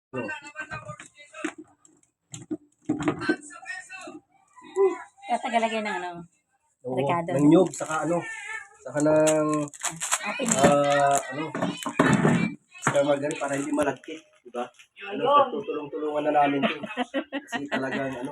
Oh. Katagalagay ng ano, Oo, Ricardo. ng nyog, saka ano, saka ng, Okay. ano, star margarine para hindi malagkit, di ba? Ano, Ayun. pagtutulong-tulungan na namin to. Kasi talagang, ano,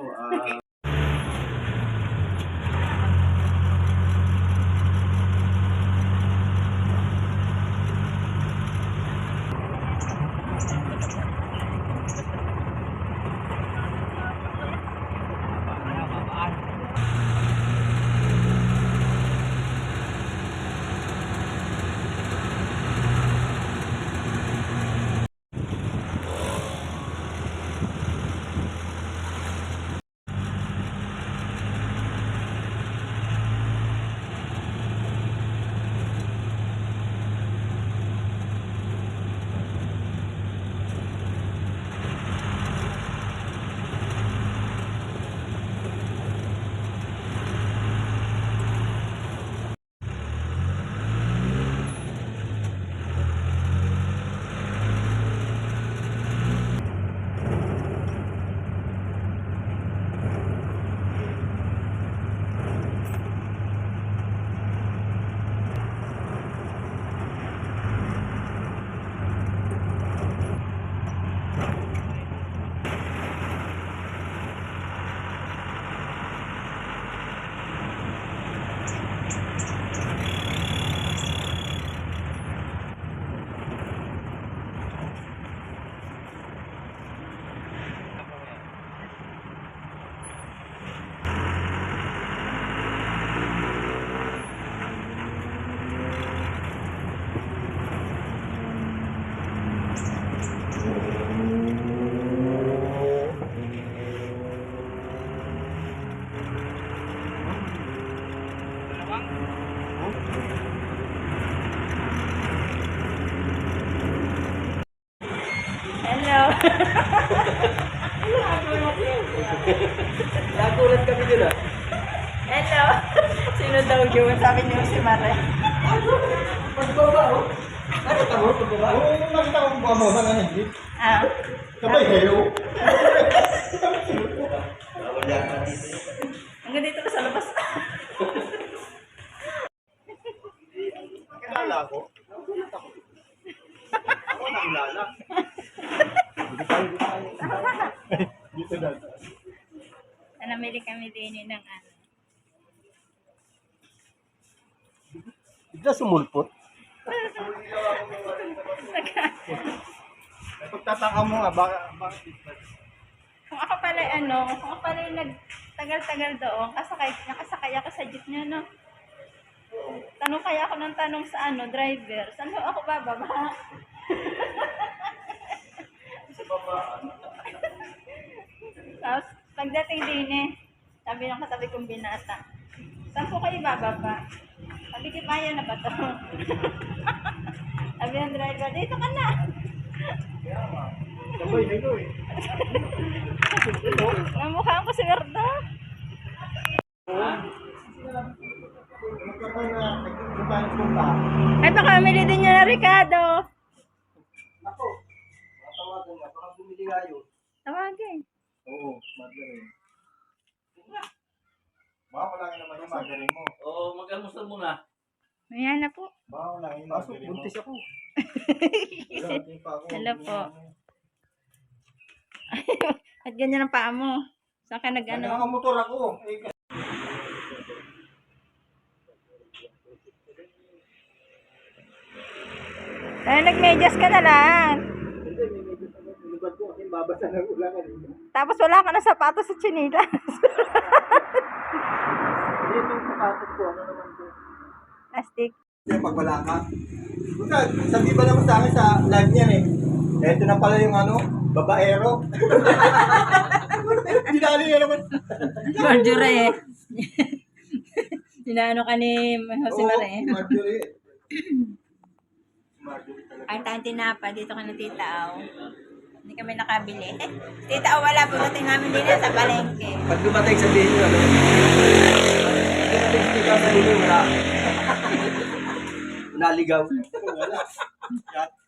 Hello. nagulat kami din Hello. Sino daw yun? Sabi niyo si Mare. Pagbaba, oh. Nakita mo, pagbaba? Oo, nakita ko mga mga hindi. Ah. Sabay, hello. Hanggang dito ka sa labas. Kilala ko. Nagulat ako. Ako nakilala. Dito na. Namili kami din ng ano. Bigla sumulpot. Pagtataka mo nga, bakit Kung ako pala yung nagtagal-tagal doon, nakasakay ako sa jeep niya, no? Tanong kaya ako ng tanong sa driver. Saan ho ako bababa? Tapos, pagdating din sabi ng katabi kong binata, saan po kayo bababa? Sabi ko, maya na ba to? Sabi ng driver, dito ka na. sabay, hello eh. Namukhaan ko si Werda. Ay, baka mamili din nyo na Ricardo. Ako, matawagan nga, baka bumili nga yun. Tawagin. Oo, margarine. Baka wala nga naman yung margarine mo. Oo, mag-almusal muna. Ayan na po. Baka wala nga yung margarine mo. Buntis ako. Hello po. At ganyan ang paa mo. Saan ka nag-ano? Nakamotor ako. Ay, nagmedyas ka na lang. Hindi, may medyo sa lubad ko kasi babasa ng ulan kanina. Tapos wala ka na sapatos sa chinilas. Hindi itong sapatos ko, ano naman ko. Plastic. Kaya pag wala ka, buka, sabi ba naman sa akin sa live niyan eh. Ito na pala yung babaero. Dinali na naman. Marjorie. Sinaano ka ni Jose Mare. Marjorie. Ang tayong tinapa, dito ka ng Tita Au. Hindi kami nakabili. Tita Au wala, pagdating namin din sa palengke. Pag dumating sa dinyo, dumating sa dinyo, wala. Naligaw. Wala.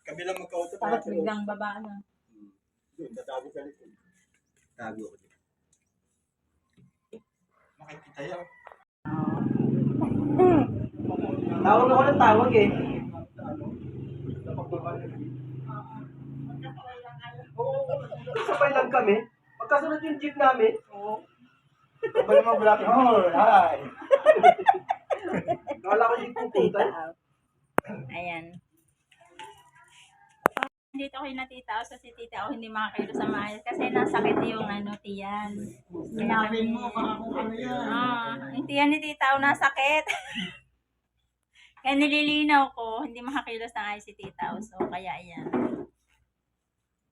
Kami lang magkautot. Tapos biglang baba na. Doon, tatago sa likod. Tago ko dito. Makikita yan. Tawag ako ng tawag eh. Sabay lang kami. Magkasunod yung jeep namin. Oo. Sabay mo, black hole. Hi. Kala ko yung pupunta. Ayan. Dito ako yung natita sa si tita ako hindi makakailo sa maayos kasi nasakit yung ano, tiyan. Sinabing mo, baka kung ano yan. Yung tiyan ni tita ako nasakit. Kaya nililinaw ko, hindi makakilos ng ayos si tita ako. So, kaya ayan.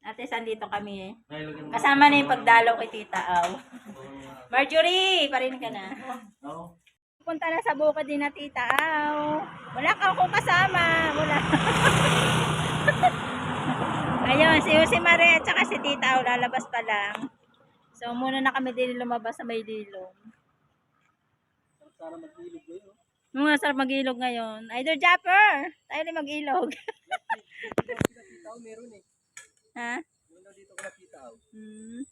At least andito kami. Kasama na yung pagdalaw kay tita Aw. Marjorie, pa rin ka na. Punta na sa bukid din na tita Aw. Wala ka akong kasama. Wala. Ayun, si Maria at saka si tita Aw lalabas pa lang. So, muna na kami din lumabas sa may dilong. Para mag-ilog kayo. Mga sarap mag-ilog ngayon. Idol Japper! Tayo rin mag-ilog. Tao meron eh. Ha? Meron dito ko nakita ako. Hmm.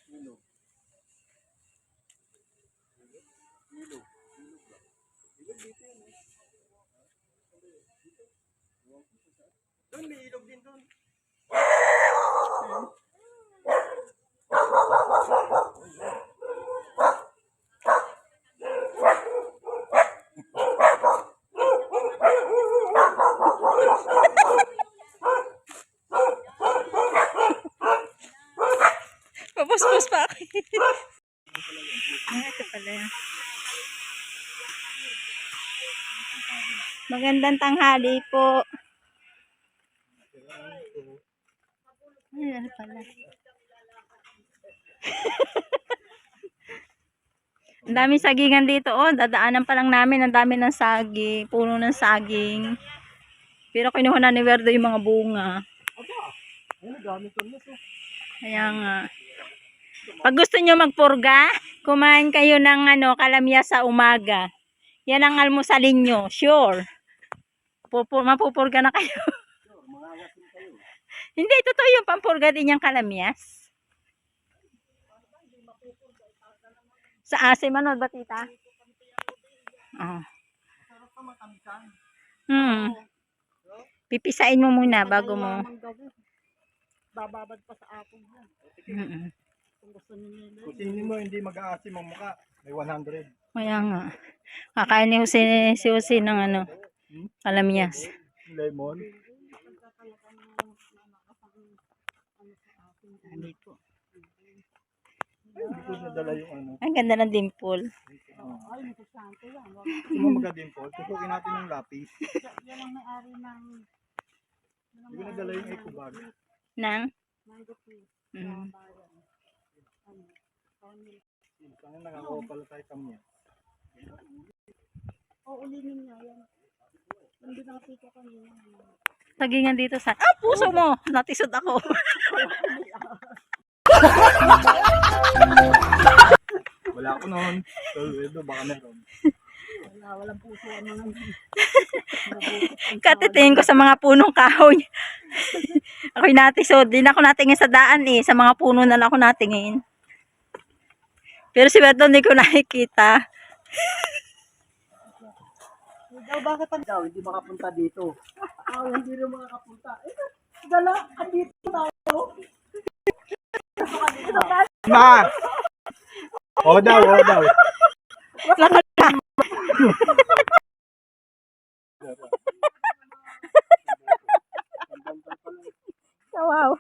Ilog. Ilog. Ilog dito yun eh. Doon may ilog din doon. Papuspos pa ako. Ito pala. Magandang tanghali po. Ay, ano pala. Ang daming sagingan dito. Oh, dadaanan pa lang namin. Ang dami ng saging. Puno ng saging. Pero kinuha na ni Verdo yung mga bunga. Ayun, gamit ko na. Kaya nga. Pag gusto nyo magpurga, kumain kayo ng kalamya sa umaga. Yan ang almusalin nyo. Sure. Mapupurga na kayo. Hindi, totoo yung pampurga din yung kalamyas. Sa asim, ano ba tita? Oh. Pipisain mo muna bago mo. Bababad pa sa apong yan. Kung gusto nila. Kung tingin mo, hindi mag-aasim ang mukha. May 100. Kaya nga. Kakain ni si Jose ng kalamyas. Lemon. Dito. Hindi ko nadala yung ano. Ang ganda ng dimple. Gusto mo magka-dimple? Tutukin natin ng lapis. Yan ang may-ari ng Hindi ko nadala yung eco bag. Nang? mango. Sana nakakawa pala tayo kami. O, ulinin nga yan. Hindi nakapika kanina. Tagingan dito sa... Ah, puso mo! Natisod ako. Wala ko noon. So, ito baka meron. Walang puso ang mga Katitingin ko sa mga punong kahoy. Ako'y natisod. Di na ako natingin sa daan eh. Sa mga puno na lang ako natingin. Pero si Berto hindi ko nakikita. daw, bakit ang daw hindi makapunta dito? Hindi rin makakapunta. Dala, andito tayo. Ma! O daw, o daw. Lakad ka. Wow.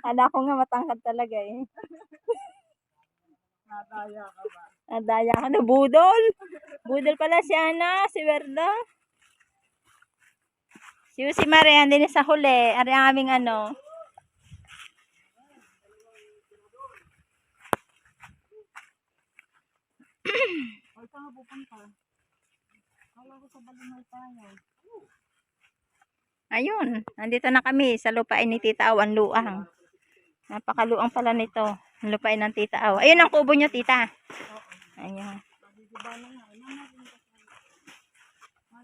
Ala ko nga matangkad talaga eh. Nadaya ka ba? Nadaya ka na budol. Budol pala si si Verda. Si Maria din sa huli. Ari ang aming Ay, saan ka pupunta? Kala ko sa Balingay tayo. Ayun, nandito na kami sa lupain ni Tita Aw, ang luang. Napakaluang pala nito, ang lupain ng Tita Aw. Ayun ang kubo nyo, Tita. Ayun. Diba na nga?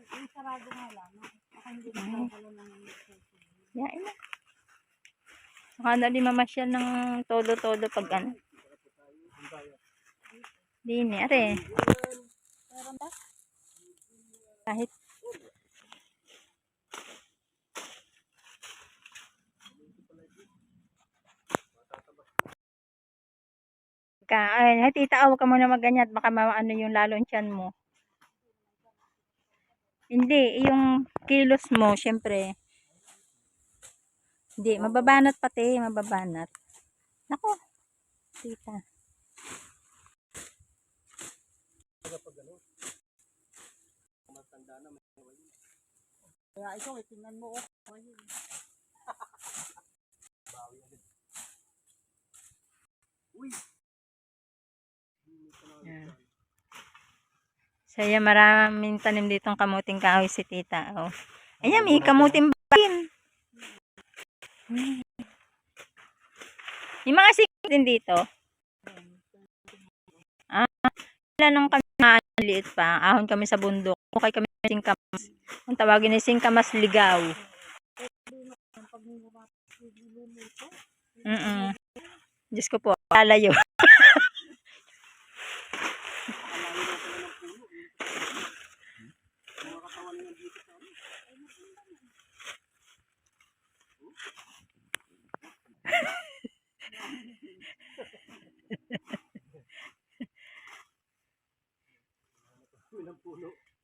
Ay, sarado nga lang. Ako hindi ko pala ng Yain na. Saka na di mamasyal ng todo-todo pag ano. Di ni, are. Kahit ay, tita, huwag ka muna magganyan at baka maano yung lalo ang tiyan mo. Hindi, yung kilos mo, syempre. Hindi, mababanat pati, mababanat. Nako, tita. Kaya ikaw, tingnan mo. Uy. Yan. Saya maraming tanim ditong kamuting kahoy si tita. Oh. Ayan, may kamuting bakin. Yung mga singit din dito. Ah, wala nung kami liit pa. Ahon kami sa bundok. Okay kami singkamas. Ang tawagin ay singkamas ligaw. Diyos ko po, lalayo.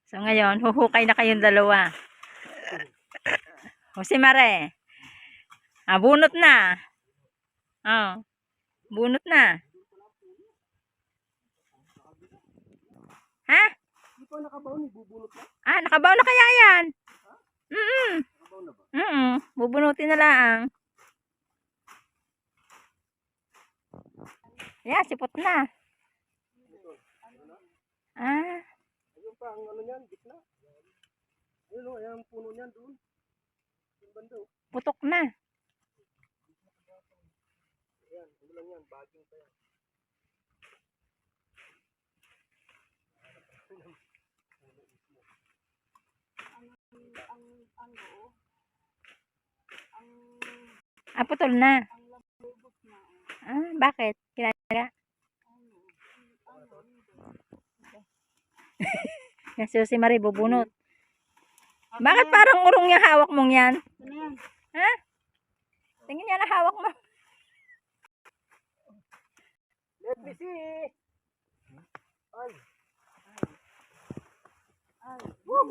So ngayon, huhukay na kayong dalawa. O si Mare. Bunot na. Bunot na. Ha? Hindi pa nakabaon, bubunot na. Nakabaw na kaya yan? Nakabaon na ba? Bubunutin na lang. Yan, sipot na. Ayun pa, ang ano niyan, gitna. Ayun o, ayan ang puno niyan doon. Yung banda o. Putok na. Ayan, ano lang yan, baging pa yan. Putol na. Bakit? Kinala? Yan si Marie bubunot. Bakit parang urong yung hawak mong yan? Ha? Tingin niya na hawak mo. Let me see! Ay!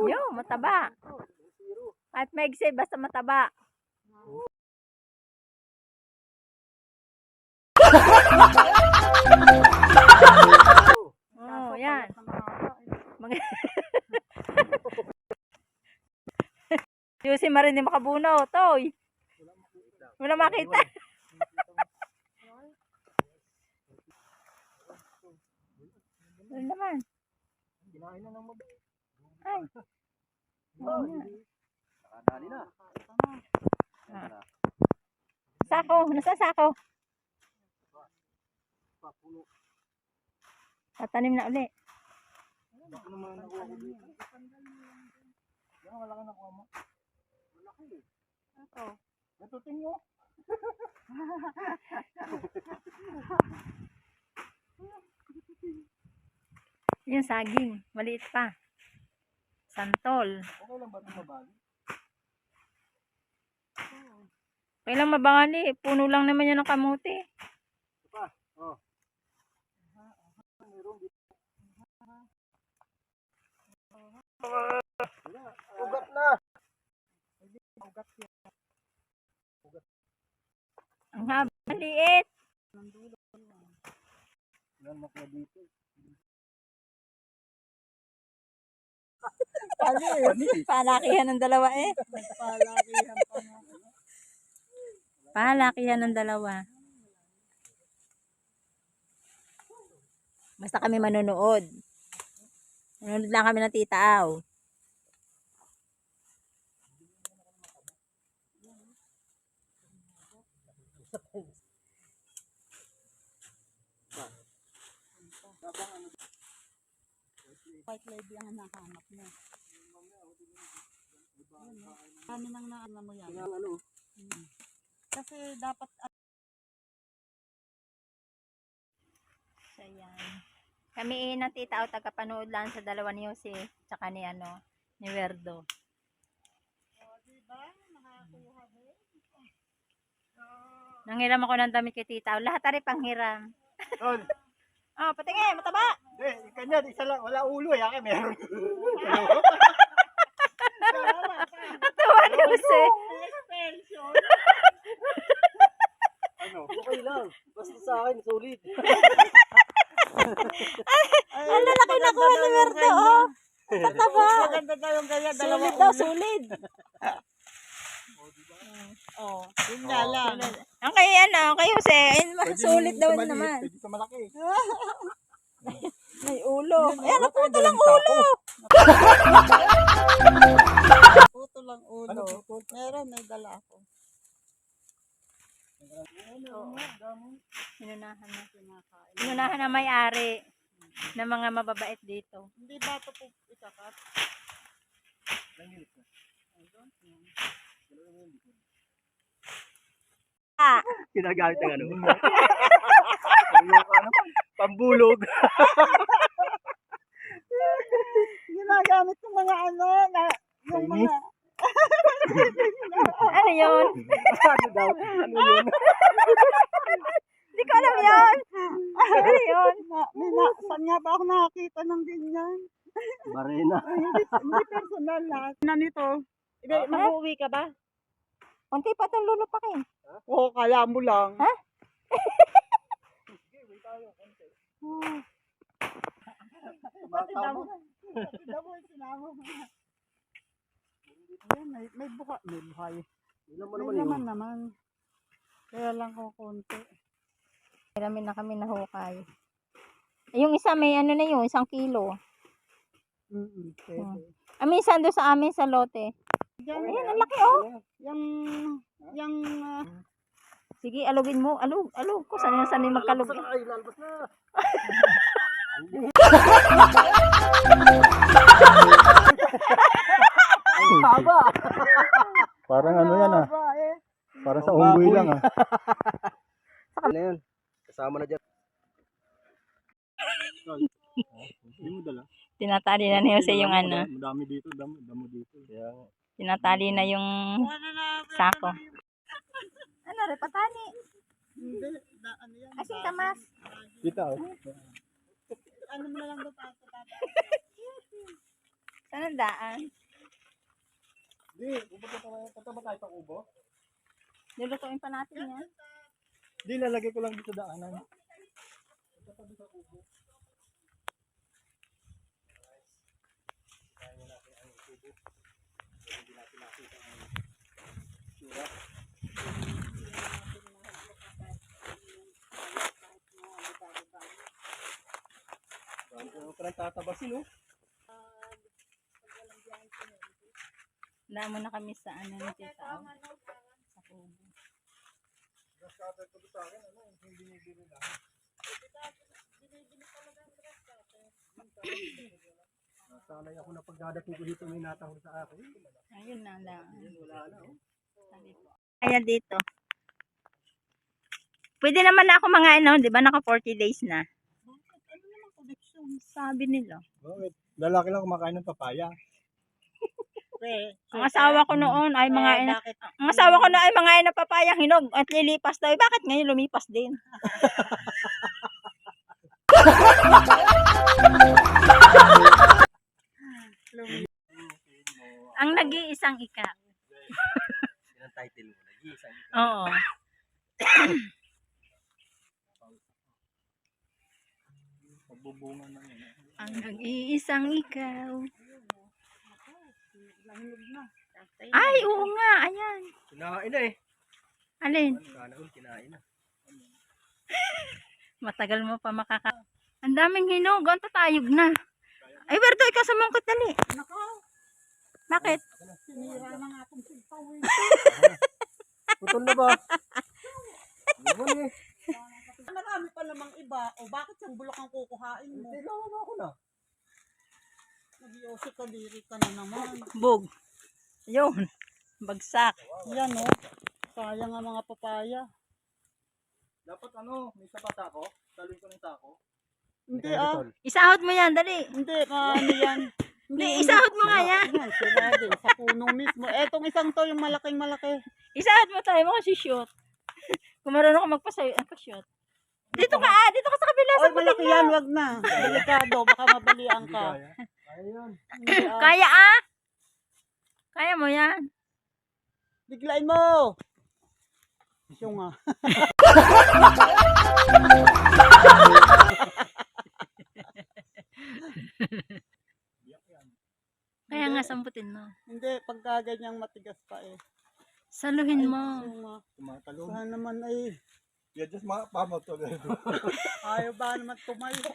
Yo, mataba. Kahit maigsi, basta mataba. Yan. Yung si Marie hindi makabuno, toy. Wala makita. Wala naman. Kinain na ng mabay. Ay. Nakadali na. Sako, nasa sako. Tatanim na uli. Baka naman nakuha ko dito. Yan, wala ka nakuha mo. Malaki eh. Ito. Natutin nyo. Yung saging, maliit pa. Santol. Okay lang ba ito mabali? Kailang mabangali, puno lang naman yan ng kamuti. Ito pa. Oh. Meron dito. Ugat na. Ugat yan. Ang haba, maliit. Yan, makla dito. Palakihan ng dalawa eh. Palakihan pa nga. Palakihan ng dalawa. Basta kami manonood. Manonood lang kami ng Tita Aw. White lady ang nahanap mo. Kami nang naano mo yan. Kaya ano, dapat So, yan. Kami ng tita o tagapanood lang sa dalawa ni Jose tsaka ni ni Werdo. Nanghiram ako ng damit kay tita. Lahat ari panghiram. Tol. Oh, patingin, mataba. Hindi, kanya, isa lang. Wala ulo. Yaka, meron. Tawa ni Jose. Ano? Okay lang. Basta sa akin, solid. Ang lalaki na kuha ni Werdo, oh. Tataba. maganda daw yung gaya. Sulit daw, sulit. Oh, yun nga lang. Ang kay kay Jose, sulit daw naman. Pwede sa malaki. May ulo. Ayan, naputo lang ulo. Puto lang ulo. Ano, puto? Meron, may dala ako. Inunahan na. Inunahan na may-ari ng mga mababait dito. Hindi ba ito po ikakat? Ah, Ginagamit ng ano? Pambulog. Ginagamit ng mga yung Chinese? mga, ano yun? Ano daw? Ano yun? Hindi ko alam yun. Ano yun? saan nga ba ako nakakita ng ganyan? Barena. Hindi personal na. Na nito. Hindi, mag-uwi ka ba? Unti pa itong lulupakin. Oo, kala mo lang. Ha? Ayan, may buka. May buhay. May laman naman. Kaya lang ko konti. Marami na kami nahukay. Yung isa may na yun, 1 kilo. Pwede. Minsan doon sa amin sa lote. Yan, Ayan, ang laki oh. yung, Sige, alugin mo. Alug ko. Saan may magkalug. Ay, lalabas na. Ang haba. Parang ano yan ah. eh. Parang sa unggoy lang ah. Ano yan? Kasama na dyan. Hindi mo dala. Tinatali na ni Jose yung Madami dito, damo dito. Kaya, Tinatali na yung sako. Ano, repatani? Hindi, ano yan? Asin kamas. Kita oh. Ano mo na lang doon pa. Saan ang daan? Hindi, punta ba tayo sa kubo? Lulutuin pa natin yan. Hindi, lalagay ko lang dito daanan. Ano pa nang tatabasin, oh? Damo na kami sa ni Tita. Sa kubo. Sanay ako na pagdadating ko dito may natahol sa akin. Ayun na lang. Wala na, oh. Ayan dito. Pwede naman na ako mga di ba naka 40 days na. Ano naman connection? Sabi nila. Bakit? Lalaki lang kumakain ng papaya. Ang asawa ko noon ay mga bakit? ang asawa ko noon ay mga napapayang hinog at lilipas daw. Bakit ngayon lumipas din? Ang nag-iisang ikaw. Yan ang title mo. Nag-iisang. Oo. Pagbubunga na yun. Ang nag-iisang ikaw. Ay, oo nga. Ayan. Kinain na eh. Alin? Sana all kinain na. Matagal mo pa Ang daming hinog. Ang tatayog na. Ay, Berto, ikaw sumungkot dali. Bakit? Sinira na nga itong simpaw eh. Putol na ba? Naman eh. Marami pa namang iba. O bakit yung bulok ang kukuhain mo? Hindi lang ako na. Nag-iosik ka diri ka na naman. Bug. Yun. Bagsak. Yan o. Sa Sayang ang mga papaya. Dapat ano, may sapat ako. Saluin ko ng sako. Hindi Isahod mo yan, dali. Hindi, ano yan. Hindi, isahod mo nga yan. Yan, sila din, sa puno mismo. Etong isang to, yung malaking malaki. Isahod mo tayo, makasishoot. Kung marunong ka magpa-shoot. Dito ka sa kabila, Oy, sa malaki puting yan, mo. wag na. Delikado, baka mabalian ka. Ayun. Hindi, Kaya Kaya mo yan. biglain mo! Yung nga. Kaya nga, samputin mo. Hindi, pagka ganyang matigas pa eh. Saluhin mo. Yung nga. Tumatalon. Sana naman ay, Yeah, just pamot to. ayaw ba naman tumayo?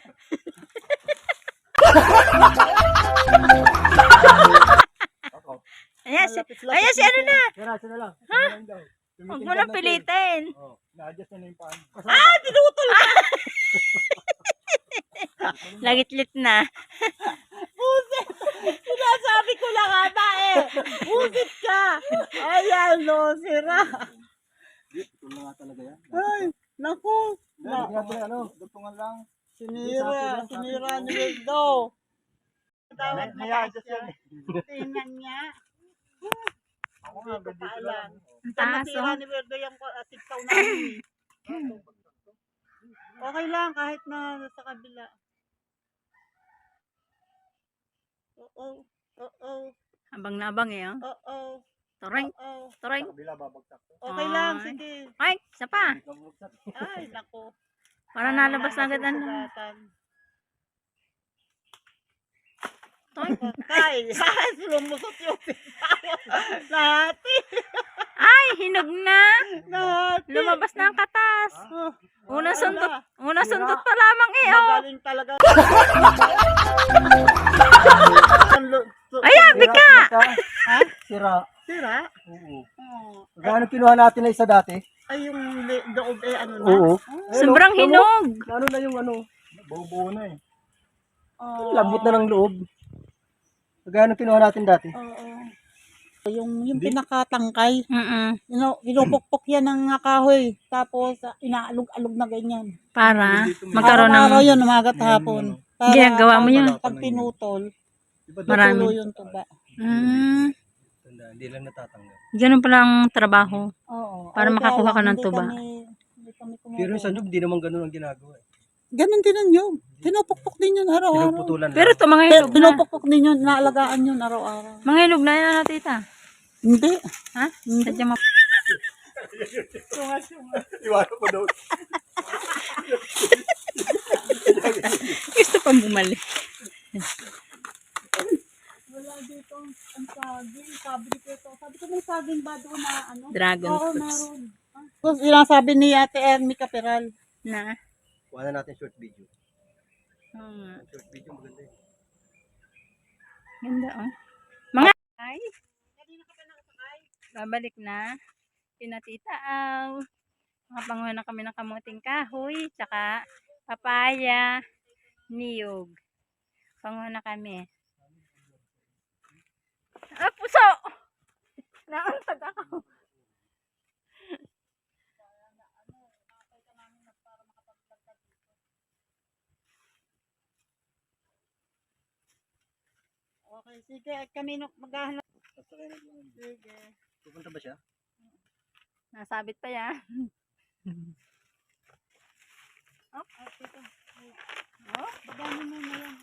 Ako. Ayan, Malapit-lapit ayan si ano na. Diretso na lang. Ha? Huwag mo nang pilitin. Oh, na-adjust na yung paan. Tinutol ka! Lagitlit na. Busit! Sinasabi ko lang nga ba eh! Busit ka! Ayan, no, sira. Ito na nga talaga yan. Ay, naku. Hindi nga pala, ano, dutungan lang. Sinira ni Wildo. Tawag na Naya-adjust siya. yan eh. Tingnan niya. Ako nga, ganito Paalam. lang. Ang Saan taas, nasira ni Wildo yung tiktaw namin? Okay lang, kahit na sa kabila. Oo. Oo. Abang na abang eh. Oh. Oo. Toreng. Oo. Toreng. Sa kabila, babagsak to. Okay lang, Ay. sige. Ay, isa pa. Hindi ka bumagsak. Ay, naku. Para nalabas na agad ano. Masusugatan. Toy. Ay, lumusot yung Nahati. Ay, hinog na. Nahati. Lumabas na ang katas. Oh, Unang wala. suntot. Unang suntot pa lamang eh. Oh. Magaling talaga. Ayan, bika. Ha? Sira. Sira? Oo. Oh. Gaano kinuha natin na isa dati? Ay, yung loob eh, ano na? Oo. Sobrang hinog. Ano na yung ano? Buo-buo na eh. Oh. Lambot na ng loob. Gaano kinuha natin dati? Oo. Yung pinakatangkay, Mm-mm. pinupukpok yan ng kahoy. Tapos, inaalog-alog na ganyan. Para magkaroon Araw-araw ng yun, umagat hapon. Para ginagawa mo yun. Pag pinutol, Marami. tutulo yung tuba. Hindi lang natatanggal. Ganun pala ang trabaho. Oo. Para Ay, makakuha kaya ka ng hindi tuba. Hindi kami kumukuha. Pero sa nyug, di naman ganun ang ginagawa. Ganun din ang yun. Pinupukpok din yun araw-araw. Pinuputulan Pero ito mga Pero hinog na. pinupukpok din yun, naalagaan yun araw-araw. Mga hinog na yan tita. Hindi. Ha? Sadya mo. Iwanan ko daw. Gusto pang bumalik. Wala dito ang saging. Sabi ko ito. Sabi ko may saging ba doon na ano? Dragon Oo, fruits. meron. Tapos sinasabi ni Ate Ermi Caperal. Na. Kuha na natin short video. Oo nga. Short video maganda eh. Ganda oh. Mga ay. Babalik na. Pinatita aw. Makapanguha na kami ng kamuting kahoy. Tsaka papaya. Niyog. Panguha na kami. Ah, puso! Naantag ako. Okay, sige. Kami maghahanap. Sige. Pupunta ba siya? Nasabit pa yan. Oh, dami mo na yan.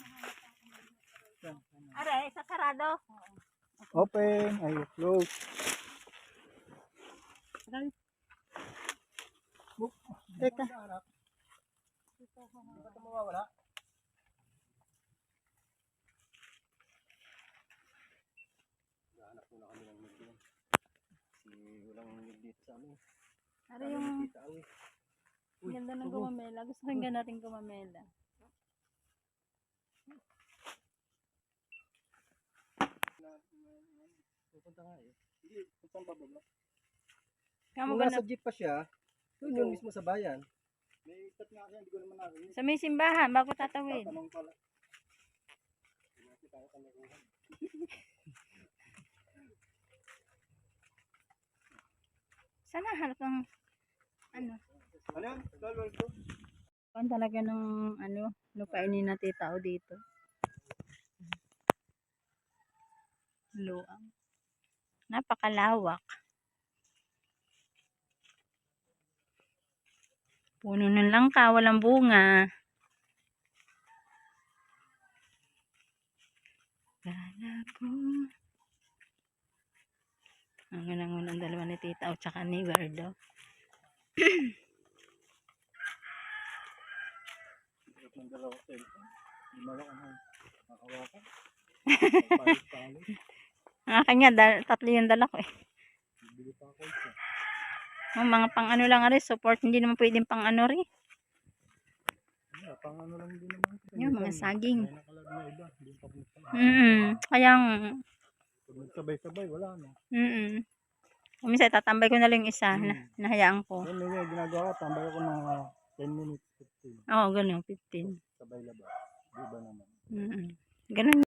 Aray, sa sarado. Open. Ay, close. Teka. Ito mawawala. Nahanap muna kami ng medyo. Kasi walang medyo dito sa amin. Aray yung Dito amin. ganda ng gumamela. Gusto rin natin gumamela. Pupunta nga eh. Hindi, pupunta ang bababa. Kamo Kung ganap. nasa jeep pa siya, doon yung mismo sa bayan. May ikat nga siya, hindi ko naman nakakita. Sa may simbahan, bago tatawid. Tatanong pala. Sana hanap ng ano. Ano yun? Dalawal ko. Pan talaga ng ano, lupain ni na tita o dito. Luang. Napakalawak. Puno ng langka, walang bunga. Lalabo. Ang ganang dalawa ni tita o tsaka ni Gardo. Hirap ng dalawang cellphone. Hindi malak ano. Nakawakan. Palit-palit. Ang akin nga, tatlo yung dala ko eh. Bibili pa ako isa. Mga pang ano lang rin, support. Hindi naman pwedeng pang ano rin. Pang ano lang din naman. Yung mga saging. May nakalag na iba. Hindi pa pumunta. Kaya Pag nagsabay-sabay, wala na. minsan tatambay ko na lang yung isa. Nahayaan ko. Yan yung ginagawa ko. Tambay ako ng 10 minutes, 15. Oo, ganun, 15. Sabay labas. Di ba naman? Ganun.